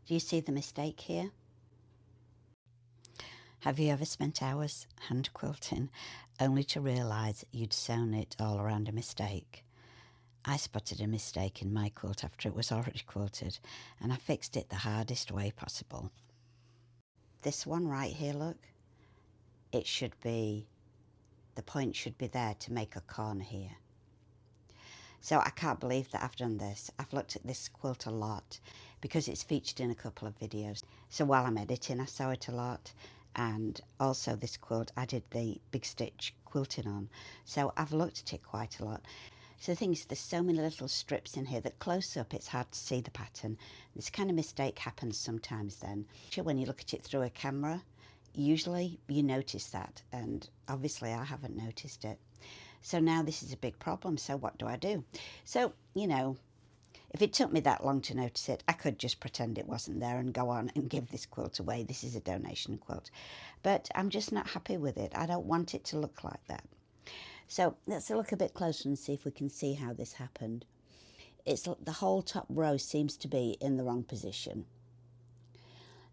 Do you see the mistake here? Have you ever spent hours hand quilting only to realise you'd sewn it all around a mistake? I spotted a mistake in my quilt after it was already quilted, and I fixed it the hardest way possible. This one right here, look, it should be, the point should be there to make a corner here. So I can't believe that I've done this. I've looked at this quilt a lot because it's featured in a couple of videos. So while I'm editing, I sew it a lot. And also this quilt, I did the big stitch quilting on. So I've looked at it quite a lot. So the thing is, there's so many little strips in here that close up, it's hard to see the pattern. This kind of mistake happens sometimes then. When you look at it through a camera, usually you notice that. And obviously I haven't noticed it. So now this is a big problem. So what do I do? So, you know, if it took me that long to notice it, I could just pretend it wasn't there and go on and give this quilt away. This is a donation quilt. But I'm just not happy with it. I don't want it to look like that. So let's look a bit closer and see if we can see how this happened. It's the whole top row seems to be in the wrong position.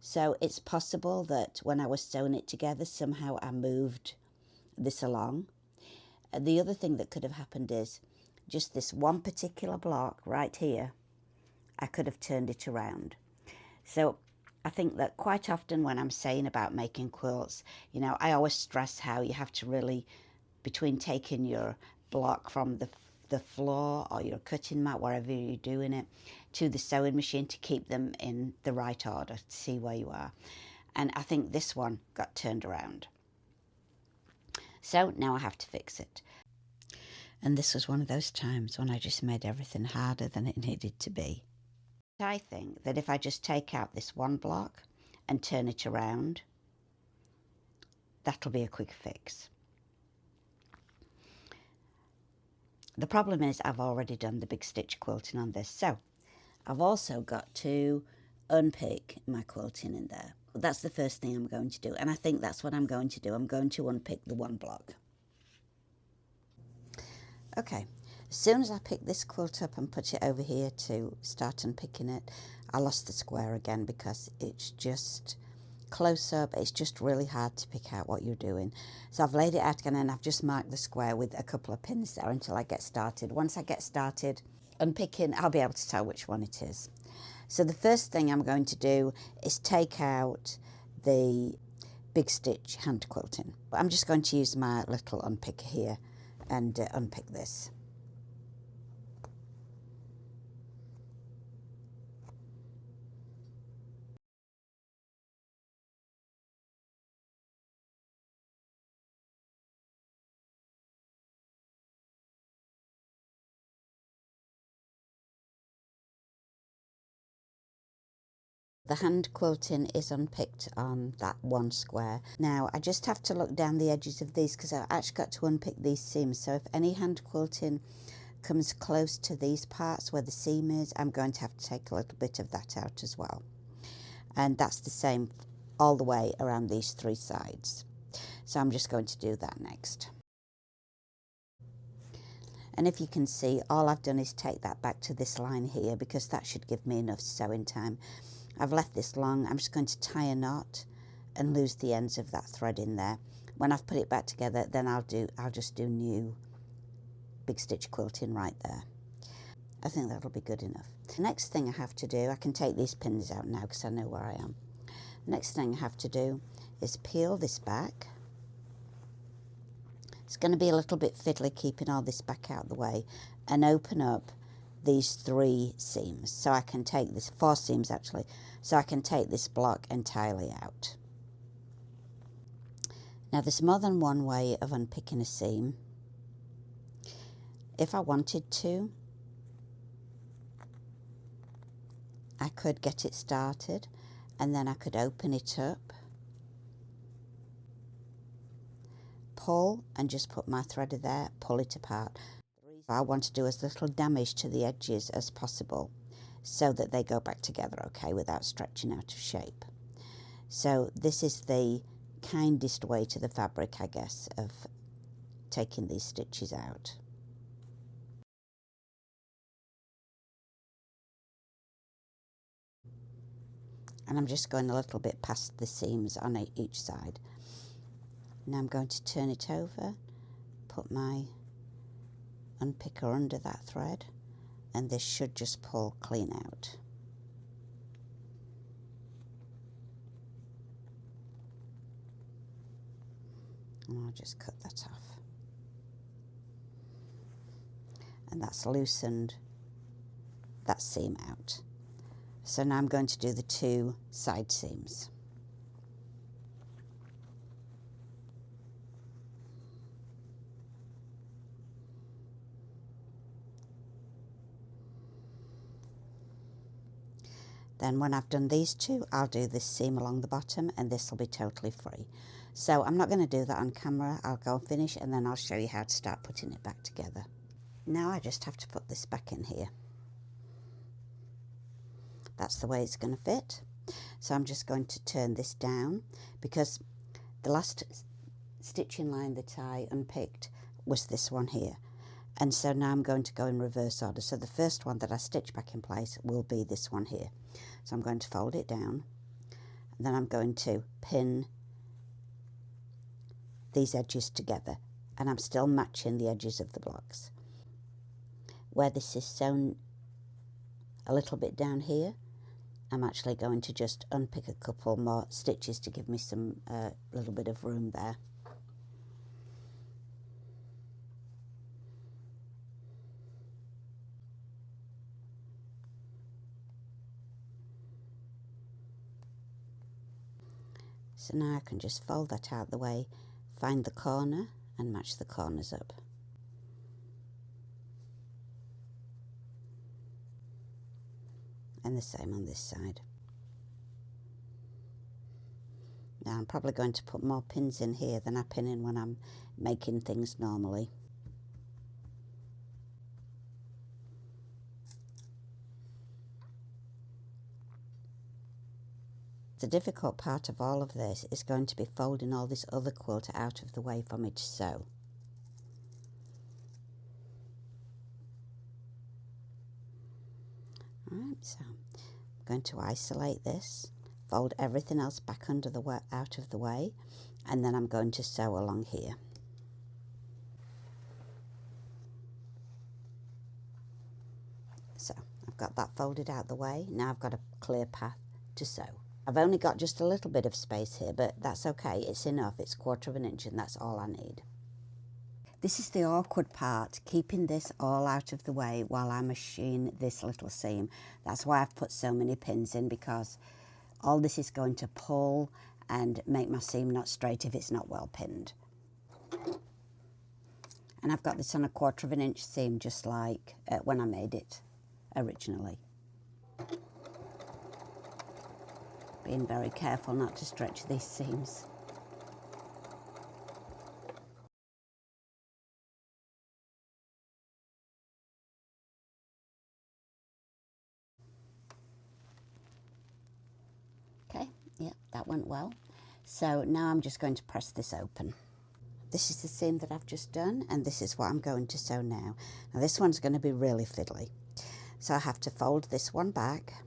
So it's possible that when I was sewing it together, somehow I moved this along. The other thing that could have happened is just this one particular block right here, I could have turned it around. So I think that quite often when I'm saying about making quilts, you know, I always stress how you have to really, between taking your block from the floor or your cutting mat, wherever you're doing it, to the sewing machine to keep them in the right order, to see where you are. And I think this one got turned around. So now I have to fix it. And this was one of those times when I just made everything harder than it needed to be. I think that if I just take out this one block and turn it around, that'll be a quick fix. The problem is I've already done the big stitch quilting on this, so I've also got to unpick my quilting in there. That's the first thing I'm going to do, and I think that's what I'm going to do. I'm going to unpick the one block. Okay, as soon as I pick this quilt up and put it over here to start unpicking it, I lost the square again because it's just close up. It's just really hard to pick out what you're doing. So I've laid it out again and I've just marked the square with a couple of pins there until I get started. Once I get started unpicking, I'll be able to tell which one it is. So the first thing I'm going to do is take out the big stitch hand quilting. I'm just going to use my little unpicker here and unpick this. The hand quilting is unpicked on that one square. Now I just have to look down the edges of these because I've actually got to unpick these seams. So if any hand quilting comes close to these parts where the seam is, I'm going to have to take a little bit of that out as well. And that's the same all the way around these three sides. So I'm just going to do that next. And if you can see, all I've done is take that back to this line here because that should give me enough sewing time. I've left this long. I'm just going to tie a knot and lose the ends of that thread in there. When I've put it back together, then I'll just do new big stitch quilting right there. I think that'll be good enough. The next thing I have to do, I can take these pins out now because I know where I am. The next thing I have to do is peel this back. It's going to be a little bit fiddly keeping all this back out of the way, and open up these three seams. So I can take this, four seams actually, so I can take this block entirely out. Now there's more than one way of unpicking a seam. If I wanted to, I could get it started and then I could open it up, pull and just put my thread there, pull it apart. I want to do as little damage to the edges as possible so that they go back together okay without stretching out of shape. So this is the kindest way to the fabric, I guess, of taking these stitches out. And I'm just going a little bit past the seams on each side. Now I'm going to turn it over, put my unpicker under that thread, and this should just pull clean out. And I'll just cut that off. And that's loosened that seam out. So now I'm going to do the 2 side seams. Then when I've done these 2, I'll do this seam along the bottom, and this will be totally free. So I'm not going to do that on camera. I'll go and finish, and then I'll show you how to start putting it back together. Now I just have to put this back in here. That's the way it's going to fit. So I'm just going to turn this down, because the last stitching line that I unpicked was this one here. And so now I'm going to go in reverse order. So the first one that I stitch back in place will be this one here. So I'm going to fold it down, and then I'm going to pin these edges together, and I'm still matching the edges of the blocks. Where this is sewn a little bit down here, I'm actually going to just unpick a couple more stitches to give me some little bit of room there. So now I can just fold that out the way, find the corner and match the corners up. And the same on this side. Now I'm probably going to put more pins in here than I pin in when I'm making things normally. The difficult part of all of this is going to be folding all this other quilt out of the way for me to sew. Alright, so I'm going to isolate this, fold everything else back under the out of the way, and then I'm going to sew along here. So I've got that folded out the way. Now I've got a clear path to sew. I've only got just a little bit of space here, but that's okay. It's enough. It's 1/4 inch, and that's all I need. This is the awkward part, keeping this all out of the way while I machine this little seam. That's why I've put so many pins in, because all this is going to pull and make my seam not straight if it's not well pinned. And I've got this on a 1/4 inch seam, just like when I made it originally. Being very careful not to stretch these seams. Okay, yeah, that went well. So now I'm just going to press this open. This is the seam that I've just done, and this is what I'm going to sew now. Now this one's going to be really fiddly. So I have to fold this one back,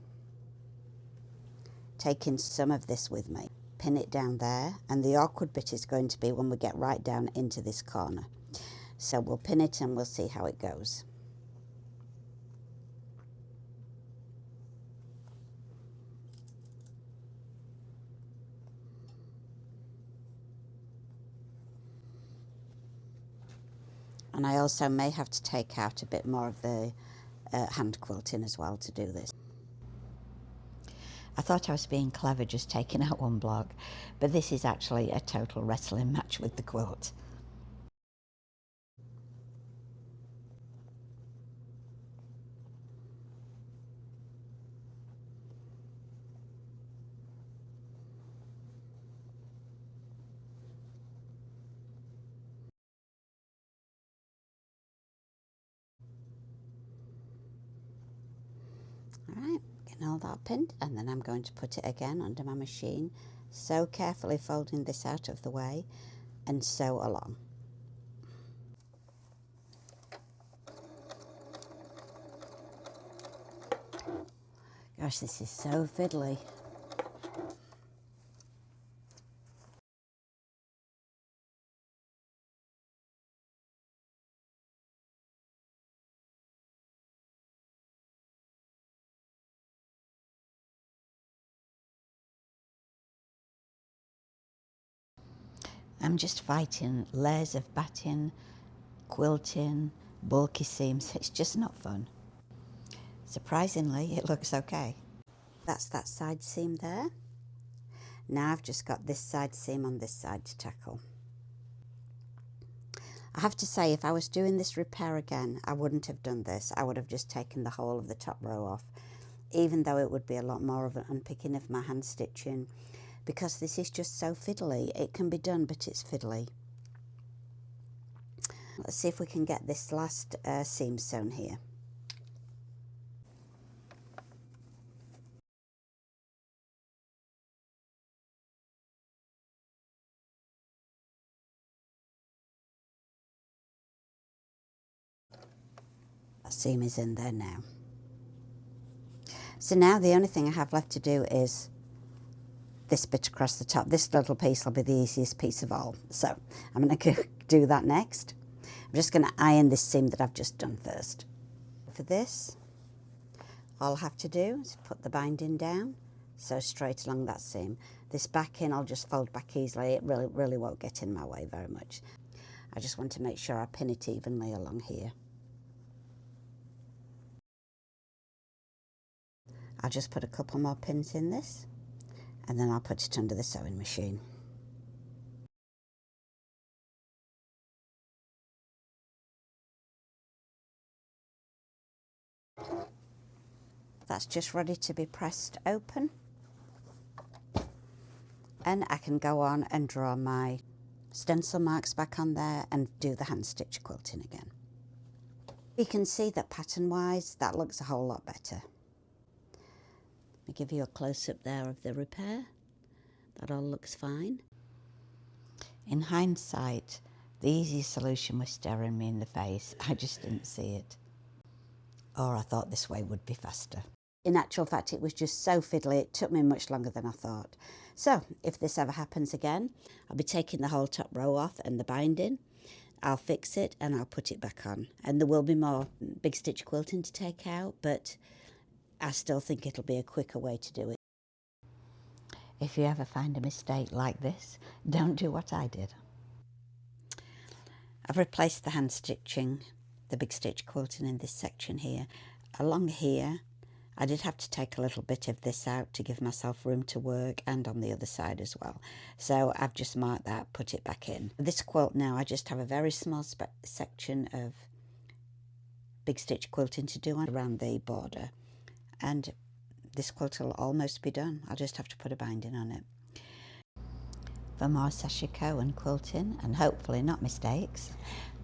taking some of this with me, pin it down there, and the awkward bit is going to be when we get right down into this corner. So we'll pin it and we'll see how it goes. And I also may have to take out a bit more of the hand quilting as well to do this. I thought I was being clever just taking out one block, but this is actually a total wrestling match with the quilt. Alright, getting all that pinned, and then I'm going to put it again under my machine, so carefully folding this out of the way, and sew along. Gosh, this is so fiddly. I'm just fighting layers of batting, quilting, bulky seams. It's just not fun. Surprisingly, it looks okay. That's that side seam there. Now I've just got this side seam on this side to tackle. I have to say, if I was doing this repair again, I wouldn't have done this. I would have just taken the whole of the top row off, even though it would be a lot more of an unpicking of my hand stitching, because this is just so fiddly. It can be done, but it's fiddly. Let's see if we can get this last seam sewn here. That seam is in there now. So now the only thing I have left to do is this bit across the top. This little piece will be the easiest piece of all. So I'm going to do that next. I'm just going to iron this seam that I've just done first. For this, all I'll have to do is put the binding down, so straight along that seam. This backing I'll just fold back easily. It really won't get in my way very much. I just want to make sure I pin it evenly along here. I'll just put a couple more pins in this, and then I'll put it under the sewing machine. That's just ready to be pressed open, and I can go on and draw my stencil marks back on there and do the hand stitch quilting again. You can see that pattern wise that looks a whole lot better. Let me give you a close-up there of the repair. That all looks fine. In hindsight, the easiest solution was staring me in the face. I just didn't see it. Or I thought this way would be faster. In actual fact, it was just so fiddly, it took me much longer than I thought. So, if this ever happens again, I'll be taking the whole top row off and the binding. I'll fix it and I'll put it back on. And there will be more big stitch quilting to take out, but I still think it'll be a quicker way to do it. If you ever find a mistake like this, don't do what I did. I've replaced the hand stitching, the big stitch quilting in this section here. Along here, I did have to take a little bit of this out to give myself room to work, and on the other side as well. So I've just marked that, put it back in. This quilt now, I just have a very small section of big stitch quilting to do around the border. And this quilt will almost be done. I'll just have to put a binding on it. For more Sashiko and quilting, and hopefully not mistakes,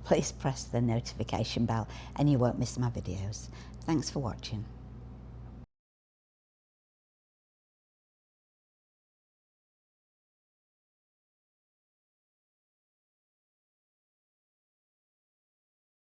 please press the notification bell and you won't miss my videos. Thanks for watching.